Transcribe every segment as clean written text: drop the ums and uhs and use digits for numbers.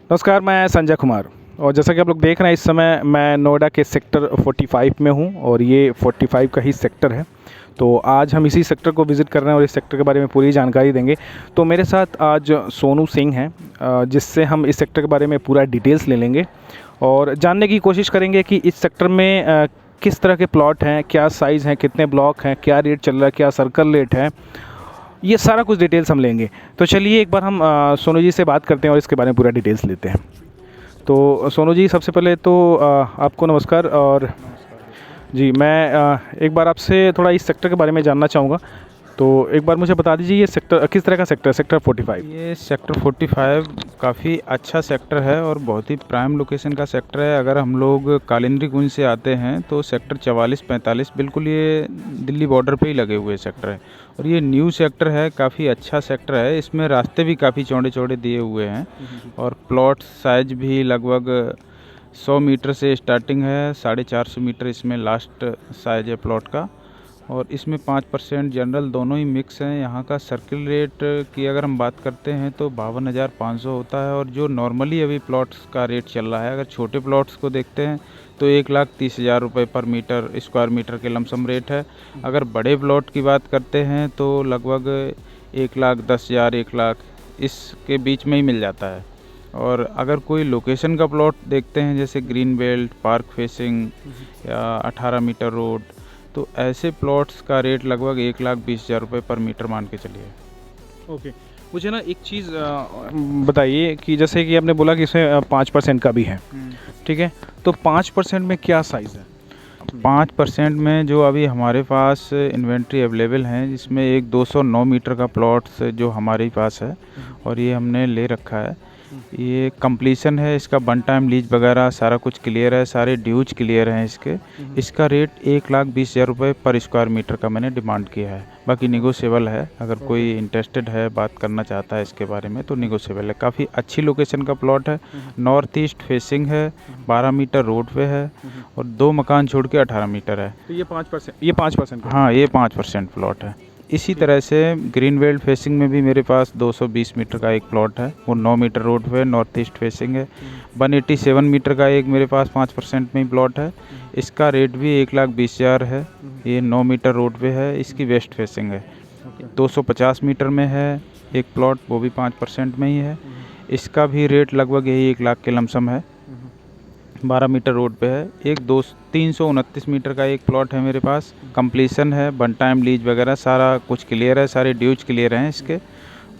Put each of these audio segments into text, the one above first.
नमस्कार, मैं संजय कुमार। और जैसा कि आप लोग देख रहे हैं, इस समय मैं नोएडा के सेक्टर 45 में हूं और ये 45 का ही सेक्टर है। तो आज हम इसी सेक्टर को विज़िट कर रहे हैं और इस सेक्टर के बारे में पूरी जानकारी देंगे। तो मेरे साथ आज सोनू सिंह हैं, जिससे हम इस सेक्टर के बारे में पूरा डिटेल्स ले लेंगे और जानने की कोशिश करेंगे कि इस सेक्टर में किस तरह के प्लॉट हैं, क्या साइज़ हैं, कितने ब्लॉक हैं, क्या रेट चल रहा है, क्या सर्कल रेट है, ये सारा कुछ डिटेल्स हम लेंगे। तो चलिए एक बार हम सोनू जी से बात करते हैं और इसके बारे में पूरा डिटेल्स लेते हैं। तो सोनू जी, सबसे पहले तो आपको नमस्कार। और जी, मैं एक बार आपसे थोड़ा इस सेक्टर के बारे में जानना चाहूँगा। तो एक बार मुझे बता दीजिए, ये सेक्टर किस तरह का सेक्टर है, सेक्टर 45? ये सेक्टर 45 काफ़ी अच्छा सेक्टर है और बहुत ही प्राइम लोकेशन का सेक्टर है। अगर हम लोग कालिंदी कुंज से आते हैं तो सेक्टर 44-45 बिल्कुल ये दिल्ली बॉर्डर पे ही लगे हुए सेक्टर है और ये न्यू सेक्टर है, काफ़ी अच्छा सेक्टर है। इसमें रास्ते भी काफ़ी चौड़े चौड़े दिए हुए हैं और प्लॉट साइज भी लगभग 100 मीटर से स्टार्टिंग है, 450 मीटर इसमें लास्ट साइज है प्लॉट का। और इसमें 5% जनरल दोनों ही मिक्स हैं। यहाँ का सर्किल रेट की अगर हम बात करते हैं तो 52,500 होता है और जो नॉर्मली अभी प्लॉट्स का रेट चल रहा है, अगर छोटे प्लॉट्स को देखते हैं तो 1,30,000 रुपये पर मीटर स्क्वायर मीटर के लमसम रेट है। अगर बड़े प्लॉट की बात करते हैं तो लगभग 1,10,000 1,00,000 इसके बीच में ही मिल जाता है। और अगर कोई लोकेशन का प्लॉट देखते हैं जैसे ग्रीन बेल्ट, पार्क फेसिंग या 18 मीटर रोड, तो ऐसे प्लॉट्स का रेट लगभग 1,20,000 रुपये पर मीटर मान के चलिए। ओके, मुझे ना एक चीज़ बताइए कि जैसे कि आपने बोला कि इसमें 5% का भी है, ठीक है? तो 5% में क्या साइज़ है? 5% में जो अभी हमारे पास इन्वेंट्री अवेलेबल हैं, जिसमें एक 209 मीटर का प्लॉट्स जो हमारे पास है और ये हमने ले रखा है। ये कंप्लीशन है, इसका वन टाइम लीज वगैरह सारा कुछ क्लियर है, सारे ड्यूज क्लियर हैं इसके। इसका रेट 1,20,000 रुपये पर स्क्वायर मीटर का मैंने डिमांड किया है। बाकी निगोशिएबल है, अगर कोई इंटरेस्टेड है, बात करना चाहता है इसके बारे में तो निगोशिएबल है। काफ़ी अच्छी लोकेशन का प्लॉट है, नॉर्थ ईस्ट फेसिंग है, 12 मीटर रोड पे है और 2 मकान छोड़ के 18 मीटर है। तो ये 5%? हाँ, ये 5% प्लॉट है। इसी तरह से ग्रीन बेल्ट फेसिंग में भी मेरे पास 220 मीटर का एक प्लॉट है, वो 9 मीटर रोड पे नॉर्थ ईस्ट फेसिंग है। 187 मीटर का एक मेरे पास 5% में ही प्लॉट है, इसका रेट भी 1,20,000 है। ये 9 मीटर रोड पे है, इसकी वेस्ट फेसिंग है। 250 मीटर में है एक प्लॉट, वो भी 5% में ही है, इसका भी रेट लगभग यही 1,00,000 के लमसम है, 12 मीटर रोड पे है। एक 329 मीटर का एक प्लॉट है मेरे पास, कंप्लीशन है, वन टाइम लीज वगैरह सारा कुछ क्लियर है, सारे ड्यूज क्लियर हैं इसके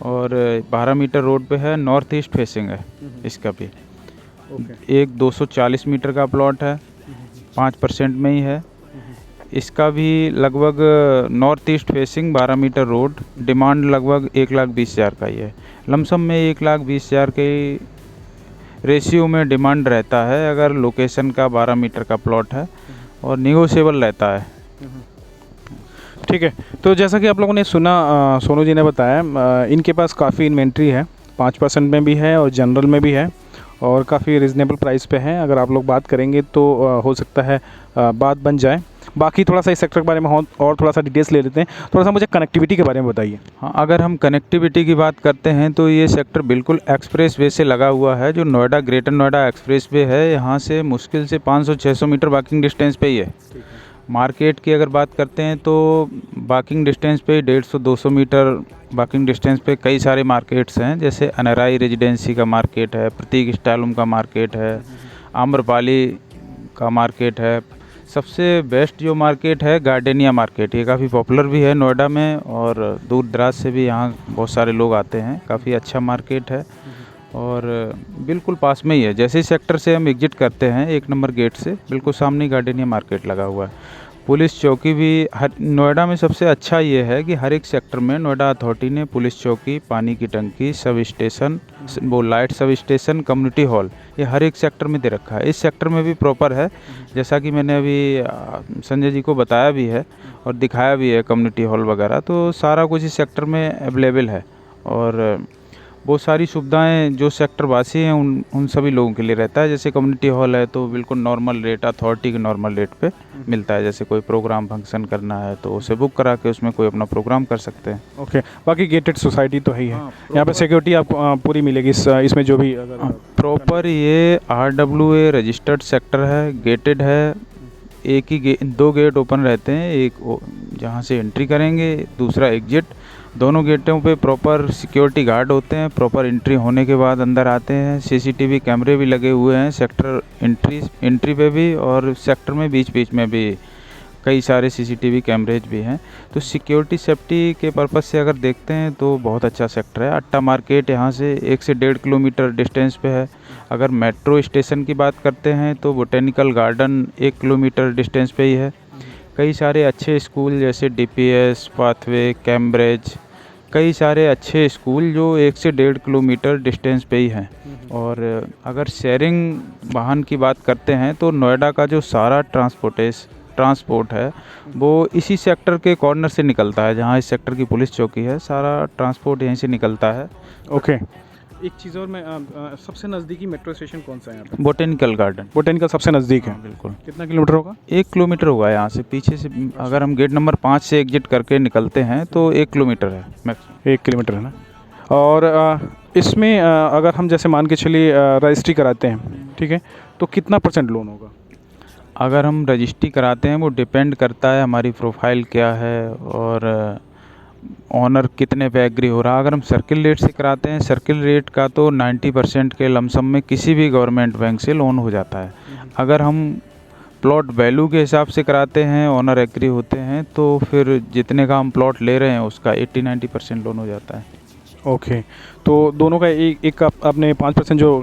और 12 मीटर रोड पे है, नॉर्थ ईस्ट फेसिंग है इसका भी। एक 240 मीटर का प्लॉट है, 5% में ही है, इसका भी लगभग north east facing 12 metre road, demand लगभग 1,20,000 का ही है। लमसम में 1,20,000 के रेशियो में डिमांड रहता है अगर लोकेशन का 12 मीटर का प्लॉट है और निगोशिएबल रहता है। ठीक है। तो जैसा कि आप लोगों ने सुना, सोनू जी ने बताया, इनके पास काफ़ी इन्वेंट्री है, 5% में भी है और जनरल में भी है और काफ़ी रिजनेबल प्राइस पे है। अगर आप लोग बात करेंगे तो हो सकता है बात बन जाए। बाकी थोड़ा सा इस सेक्टर के बारे में और थोड़ा सा डिटेल्स ले लेते हैं। थोड़ा सा मुझे कनेक्टिविटी के बारे में बताइए। हाँ, अगर हम कनेक्टिविटी की बात करते हैं तो ये सेक्टर बिल्कुल एक्सप्रेस वे से लगा हुआ है, जो Noida greater Noida express way है, यहाँ से मुश्किल से 500-600 मीटर वॉकिंग डिस्टेंस पे ही है। मार्केट की अगर बात करते हैं तो वॉकिंग डिस्टेंस पे 150-200 मीटर वॉकिंग डिस्टेंस पे कई सारे मार्केट्स हैं, जैसे अनराई रेजिडेंसी का मार्केट है, प्रतीक स्टाइलूम का मार्केट है, आम्रपाली का मार्केट है। सबसे बेस्ट जो मार्केट है गार्डेनिया मार्केट, ये काफ़ी पॉपुलर भी है नोएडा में और दूर दराज से भी यहाँ बहुत सारे लोग आते हैं। काफ़ी अच्छा मार्केट है और बिल्कुल पास में ही है। जैसे ही सेक्टर से हम एग्जिट करते हैं 1 नंबर गेट से, बिल्कुल सामने गार्डेनिया मार्केट लगा हुआ है। पुलिस चौकी भी हर नोएडा में सबसे अच्छा ये है कि हर एक सेक्टर में नोएडा अथॉरिटी ने पुलिस चौकी, पानी की टंकी, सब स्टेशन, वो light sub station, community hall, ये हर एक सेक्टर में दे रखा है। इस सेक्टर में भी प्रॉपर है, जैसा कि मैंने अभी संजय जी को बताया भी है और दिखाया भी है कम्युनिटी हॉल वगैरह, तो सारा कुछ इस सेक्टर में अवेलेबल है। और वो सारी सुविधाएं जो सेक्टर वासी हैं उन सभी लोगों के लिए रहता है। जैसे कम्युनिटी हॉल है तो बिल्कुल नॉर्मल रेट, अथॉरिटी के नॉर्मल रेट पे मिलता है। जैसे कोई प्रोग्राम फंक्शन करना है तो उसे बुक करा के उसमें कोई अपना प्रोग्राम कर सकते हैं। ओके, बाकी गेटेड सोसाइटी तो है ही है। हाँ, यहाँ पे सिक्योरिटी आपको पूरी मिलेगी इसमें जो भी अगर प्रॉपर ये RWA रजिस्टर्ड सेक्टर है, गेटेड है। एक ही दो गेट ओपन रहते हैं, एक जहाँ से एंट्री करेंगे, दूसरा एग्जिट। दोनों गेटों पे प्रॉपर सिक्योरिटी गार्ड होते हैं। प्रॉपर एंट्री होने के बाद अंदर आते हैं। CCTV कैमरे भी लगे हुए हैं सेक्टर एंट्री पे भी, और सेक्टर में बीच बीच में भी कई सारे CCTV कैमरेज भी हैं। तो सिक्योरिटी सेफ्टी के पर्पज़ से अगर देखते हैं तो बहुत अच्छा सेक्टर है। अट्टा मार्केट यहाँ से 1 से 1.5 किलोमीटर डिस्टेंस पे है। अगर मेट्रो स्टेशन की बात करते हैं तो बोटेनिकल गार्डन 1 किलोमीटर डिस्टेंस पे ही है। कई सारे अच्छे स्कूल जैसे DPS, पाथवे, कैम्ब्रिज, कई सारे अच्छे स्कूल जो 1 से 1.5 किलोमीटर डिस्टेंस पे ही हैं। और अगर शेयरिंग वाहन की बात करते हैं तो नोएडा का जो सारा ट्रांसपोर्ट है वो इसी सेक्टर के कॉर्नर से निकलता है, जहाँ इस सेक्टर की पुलिस चौकी है। सारा ट्रांसपोर्ट यहीं से निकलता है। ओके, एक चीज़ और, मैं सबसे नज़दीकी मेट्रो स्टेशन कौन सा है यहाँ पे? Botanical garden. बोटेनिकल सबसे नज़दीक है। हाँ, बिल्कुल। कितना किलोमीटर होगा? 1 किलोमीटर हुआ है यहाँ से। पीछे से अगर हम गेट नंबर 5 से एग्जिट करके निकलते हैं तो 1 किलोमीटर है मैक्सिमम। 1 किलोमीटर है ना। और इसमें अगर हम जैसे मान के चलिए रजिस्ट्री कराते हैं, ठीक है, तो कितना % लोन होगा? अगर हम रजिस्ट्री कराते हैं वो डिपेंड करता है हमारी प्रोफाइल क्या है और ऑनर कितने पे एग्री हो रहा है। अगर हम सर्किल रेट से कराते हैं, सर्किल रेट का तो 90% के लमसम में किसी भी गवर्नमेंट बैंक से लोन हो जाता है। अगर हम प्लॉट वैल्यू के हिसाब से कराते हैं, ऑनर एग्री होते हैं, तो फिर जितने का हम प्लॉट ले रहे हैं उसका 80-90% लोन हो जाता है। ओके, तो दोनों का एक आपने 5% जो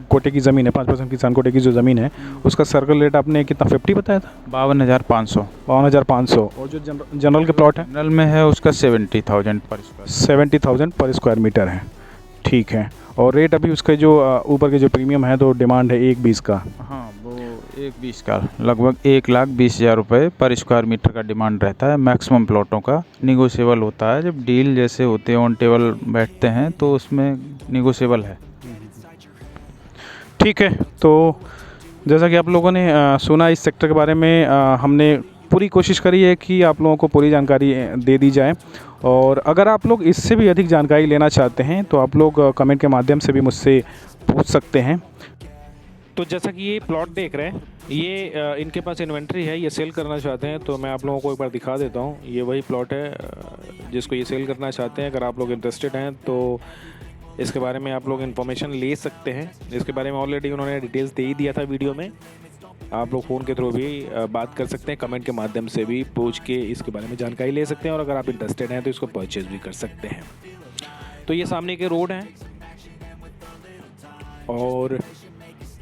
कोटे की ज़मीन है, 5% किसान कोटे की जो ज़मीन है, उसका सर्कल रेट आपने कितना 50 बताया था? 52,500। 52,500। और जो जनरल के प्लॉट है जनरल में है उसका 70,000 पर स्क्वायर। 70,000 पर स्क्वायर मीटर है, ठीक है। और रेट अभी उसके जो ऊपर के जो प्रीमियम है तो डिमांड है 1,20 का। हाँ, वो 1,20 का लगभग 1,20,000 रुपये पर स्क्वायर मीटर का डिमांड रहता है। मैक्सिमम प्लॉटों का निगोशिएबल होता है। जब डील जैसे होते हैं, ऑन टेबल बैठते हैं तो उसमें निगोशिएबल है। ठीक है, तो जैसा कि आप लोगों ने सुना इस सेक्टर के बारे में, हमने पूरी कोशिश करी है कि आप लोगों को पूरी जानकारी दे दी जाए। और अगर आप लोग इससे भी अधिक जानकारी लेना चाहते हैं तो आप लोग कमेंट के माध्यम से भी मुझसे पूछ सकते हैं। तो जैसा कि ये प्लॉट देख रहे हैं, ये इनके पास इन्वेंट्री है, ये सेल करना चाहते हैं, तो मैं आप लोगों को एक बार दिखा देता हूँ। ये वही प्लॉट है जिसको ये सेल करना चाहते हैं। अगर आप लोग इंटरेस्टेड हैं तो इसके बारे में आप लोग इन्फॉर्मेशन ले सकते हैं। इसके बारे में ऑलरेडी उन्होंने डिटेल्स दे ही दिया था वीडियो में। आप लोग फ़ोन के थ्रू भी बात कर सकते हैं, कमेंट के माध्यम से भी पूछ के इसके बारे में जानकारी ले सकते हैं। और अगर आप इंटरेस्टेड हैं तो इसको परचेज़ भी कर सकते हैं। तो ये सामने के रोड हैं, और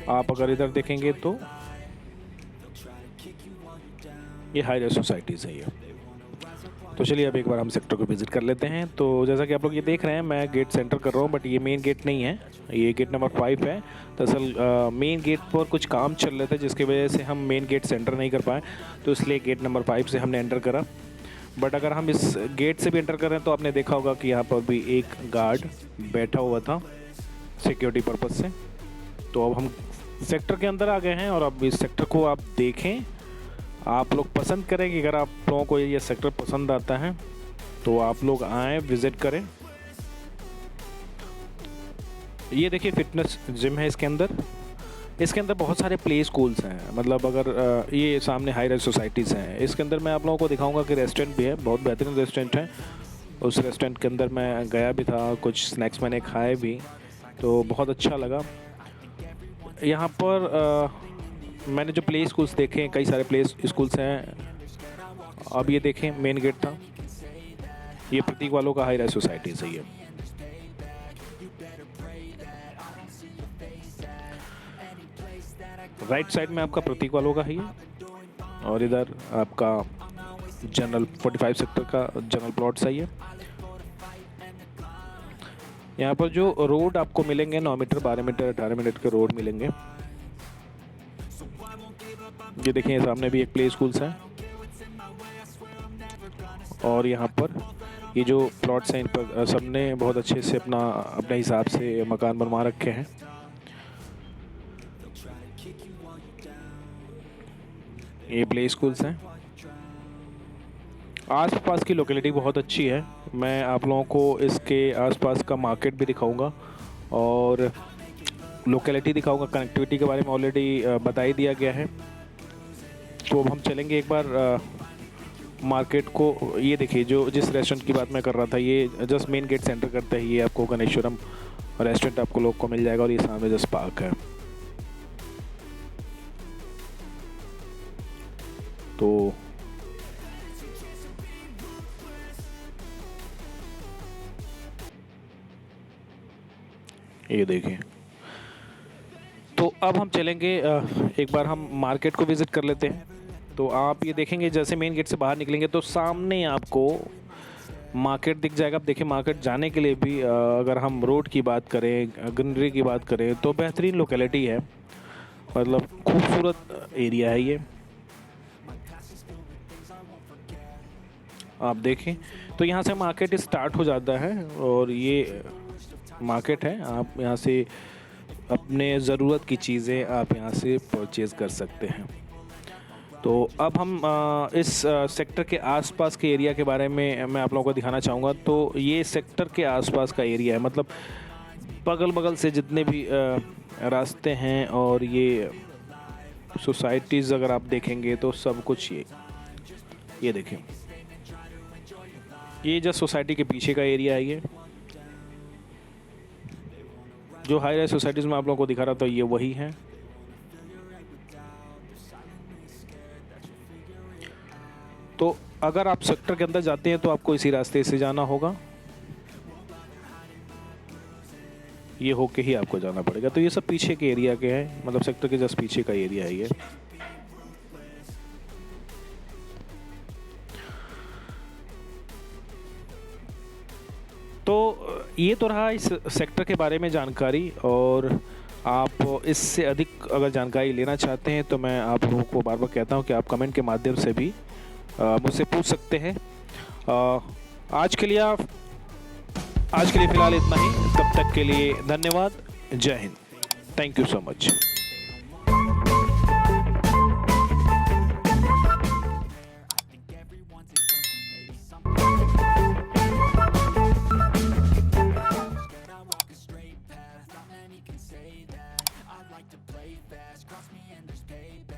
आप अगर इधर देखेंगे तो ये हाईराइज सोसाइटीज़ है ये। तो चलिए अब एक बार हम सेक्टर को विज़िट कर लेते हैं। तो जैसा कि आप लोग ये देख रहे हैं, मैं गेट सेंटर कर रहा हूँ, बट ये मेन गेट नहीं है, ये गेट नंबर 5 है। दरअसल मेन गेट पर कुछ काम चल रहे थे जिसकी वजह से हम मेन गेट सेंटर नहीं कर पाए, तो इसलिए गेट नंबर 5 से हमने एंटर करा। बट अगर हम इस गेट से भी एंटर कर रहे हैं तो आपने देखा होगा कि यहाँ पर भी एक गार्ड बैठा हुआ था सिक्योरिटी पर्पज़ से। तो अब हम सेक्टर के अंदर आ गए हैं, और अब इस सेक्टर को आप देखें, आप लोग पसंद करेंगे। अगर आप लोगों को ये सेक्टर पसंद आता है तो आप लोग आएँ, विज़िट करें। ये देखिए फिटनेस जिम है इसके अंदर। इसके अंदर बहुत सारे प्ले स्कूल्स हैं, मतलब अगर ये सामने हाई राइज सोसाइटीज़ हैं। इसके अंदर मैं आप लोगों को दिखाऊंगा कि रेस्टोरेंट भी है, बहुत बेहतरीन रेस्टोरेंट है। उस रेस्टोरेंट के अंदर मैं गया भी था, कुछ स्नैक्स मैंने खाए भी, तो बहुत अच्छा लगा। यहाँ पर मैंने जो प्ले स्कूल्स देखे हैं, कई सारे प्ले स्कूल्स हैं। अब ये देखें, मेन गेट था, ये प्रतीक वालों का हाई राइज सोसाइटी से ही है। राइट साइड में आपका प्रतीक वालों का ही है, और इधर आपका जनरल 45 सेक्टर का जनरल प्लॉट सही है। यहाँ पर जो रोड आपको मिलेंगे 9 मीटर, 12 मीटर, 18 मीटर के रोड मिलेंगे। ये देखिए सामने भी एक प्ले स्कूल्स है, और यहाँ पर ये जो प्लॉट्स हैं इन पर सबने बहुत अच्छे से अपने हिसाब से मकान बनवा रखे हैं। ये प्ले स्कूल्स हैं। आसपास की लोकेलिटी बहुत अच्छी है। मैं आप लोगों को इसके आसपास का मार्केट भी दिखाऊंगा और लोकेलिटी दिखाऊंगा। कनेक्टिविटी के बारे में ऑलरेडी बता ही दिया गया है। तो अब हम चलेंगे एक बार मार्केट को। ये देखिए, जो जिस रेस्टोरेंट की बात मैं कर रहा था, ये जस्ट मेन गेट सेंटर करता है। ये आपको गणेश्वरम रेस्टोरेंट आपको लोग को मिल जाएगा और ये सामने जस्ट पार्क है। तो ये देखिए, तो अब हम चलेंगे एक बार हम मार्केट को विज़िट कर लेते हैं। तो आप ये देखेंगे, जैसे मेन गेट से बाहर निकलेंगे तो सामने आपको मार्केट दिख जाएगा। अब देखिए, मार्केट जाने के लिए भी अगर हम रोड की बात करें, ग्रीनरी की बात करें, तो बेहतरीन लोकेलिटी है। मतलब खूबसूरत एरिया है ये। आप देखें तो यहाँ से मार्केट स्टार्ट हो जाता है और ये मार्केट है। आप यहाँ से अपने ज़रूरत की चीज़ें आप यहाँ से परचेज़ कर सकते हैं। तो अब हम इस सेक्टर के आसपास के एरिया के बारे में मैं आप लोगों को दिखाना चाहूँगा। तो ये सेक्टर के आसपास का एरिया है, मतलब बगल बगल से जितने भी रास्ते हैं और ये सोसाइटीज़ अगर आप देखेंगे तो सब कुछ ये देखें, ये जस्ट सोसाइटी के पीछे का एरिया है। ये जो हाई राइज सोसाइटीज़ में आप लोगों को दिखा रहा था, ये वही है। तो अगर आप सेक्टर के अंदर जाते हैं तो आपको इसी रास्ते से जाना होगा। ये होके ही आपको जाना पड़ेगा। तो ये सब पीछे के एरिया के हैं, मतलब सेक्टर के जस्ट पीछे का एरिया है ये। तो ये तो रहा इस सेक्टर के बारे में जानकारी। और आप इससे अधिक अगर जानकारी लेना चाहते हैं तो मैं आप लोगों को बार बार कहता हूं कि आप कमेंट के माध्यम से भी मुझसे पूछ सकते हैं। आज के लिए फ़िलहाल इतना ही। तब तक के लिए धन्यवाद। जय Hind. Thank you so much. I like to play fast, cross me and there's payback.